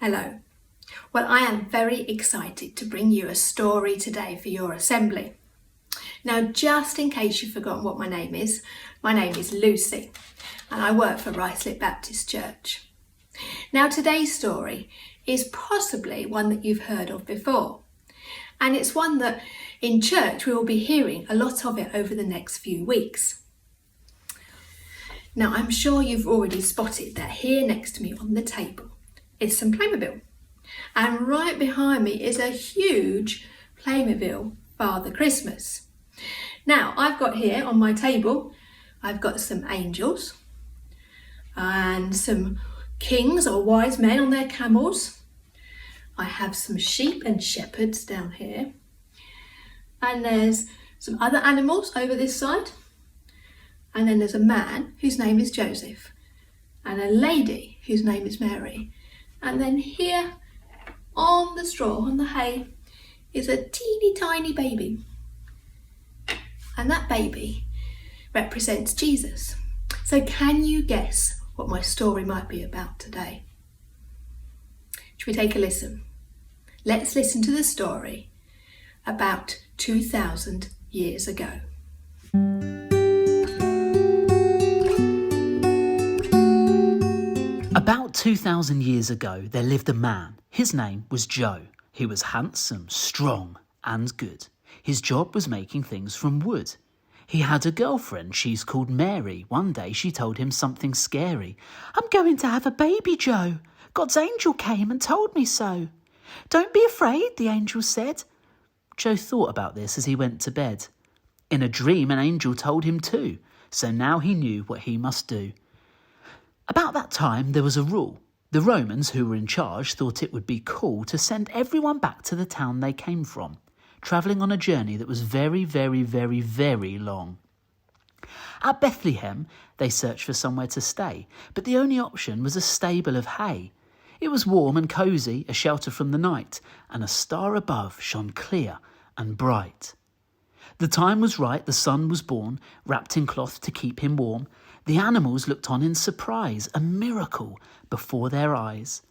Hello. Well, I am very excited to bring you a story today for your assembly. Now, just in case you've forgotten what my name is Lucy and I work for Ruislip Baptist Church. Now, today's story is possibly one that you've heard of before, and it's one that in church we will be hearing a lot of it over the next few weeks. Now, I'm sure you've already spotted that here next to me on the table is some Playmobil, and right behind me is a huge Playmobil Father Christmas. Now, I've got here on my table, I've got some angels and some kings or wise men on their camels. I have some sheep and shepherds down here, and there's some other animals over this side, and then there's a man whose name is Joseph and a lady whose name is Mary. And then here on the straw, on the hay, is a teeny tiny baby. And that baby represents Jesus. So can you guess what my story might be about today? Should we take a listen? Let's listen to the story about 2,000 years ago. About 2,000 years ago, there lived a man. His name was Joe. He was handsome, strong, and good. His job was making things from wood. He had a girlfriend. She's called Mary. One day she told him something scary. "I'm going to have a baby, Joe. God's angel came and told me so." "Don't be afraid," the angel said. Joe thought about this as he went to bed. In a dream, an angel told him too, so now he knew what he must do. About that time, there was a rule. The Romans, who were in charge, thought it would be cool to send everyone back to the town they came from, travelling on a journey that was very, very, very, very long. At Bethlehem, they searched for somewhere to stay, but the only option was a stable of hay. It was warm and cosy, a shelter from the night, and a star above shone clear and bright. The time was right, the son was born, wrapped in cloth to keep him warm. The animals looked on in surprise, a miracle before their eyes.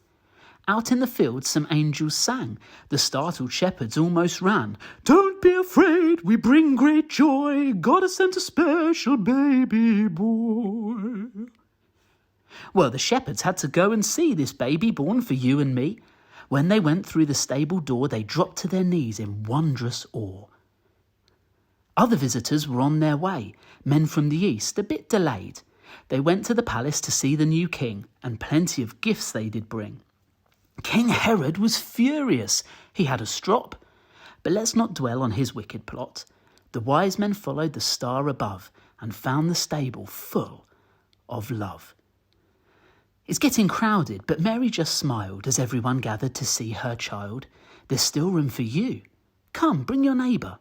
Out in the fields some angels sang. The startled shepherds almost ran. "Don't be afraid, we bring great joy. God has sent a special baby boy." Well, the shepherds had to go and see this baby born for you and me. When they went through the stable door, they dropped to their knees in wondrous awe. Other visitors were on their way, men from the east, a bit delayed. They went to the palace to see the new king, and plenty of gifts they did bring. King Herod was furious. He had a strop. But let's not dwell on his wicked plot. The wise men followed the star above and found the stable full of love. It's getting crowded, but Mary just smiled as everyone gathered to see her child. There's still room for you. Come, bring your neighbour.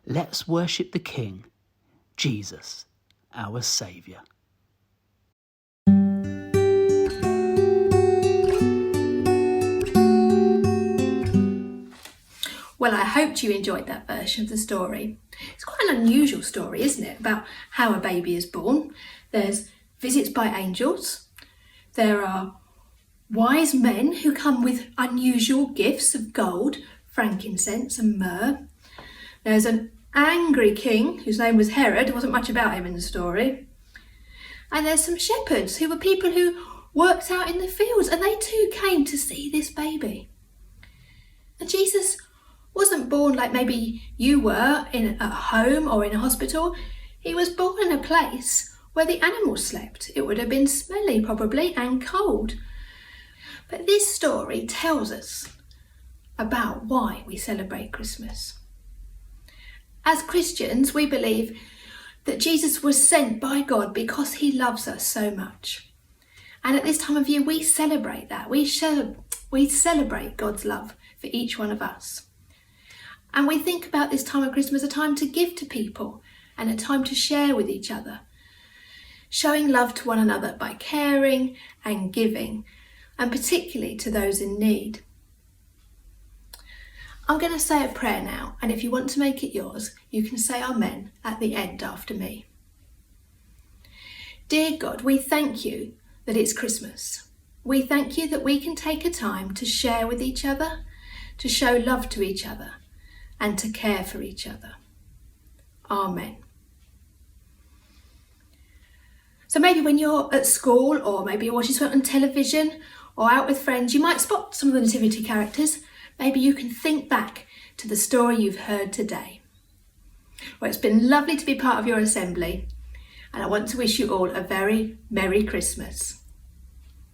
Let's worship the King, Jesus, our Saviour. Well, I hoped you enjoyed that version of the story. It's quite an unusual story, isn't it, about how a baby is born. There's visits by angels. There are wise men who come with unusual gifts of gold, frankincense and myrrh. There's an angry king whose name was Herod. There wasn't much about him in the story. And there's some shepherds who were people who worked out in the fields, and they too came to see this baby. And Jesus wasn't born like maybe you were in a home or in a hospital. He was born in a place where the animals slept. It would have been smelly probably and cold. But this story tells us about why we celebrate Christmas. As Christians, we believe that Jesus was sent by God because he loves us so much. And at this time of year, we celebrate that. We celebrate God's love for each one of us. And we think about this time of Christmas a time to give to people and a time to share with each other, showing love to one another by caring and giving, and particularly to those in need. I'm going to say a prayer now, and if you want to make it yours, you can say Amen at the end after me. Dear God, we thank you that it's Christmas. We thank you that we can take a time to share with each other, to show love to each other, and to care for each other. Amen. So maybe when you're at school, or maybe you're watching something on television or out with friends, you might spot some of the nativity characters. Maybe you can think back to the story you've heard today. Well, it's been lovely to be part of your assembly, and I want to wish you all a very Merry Christmas.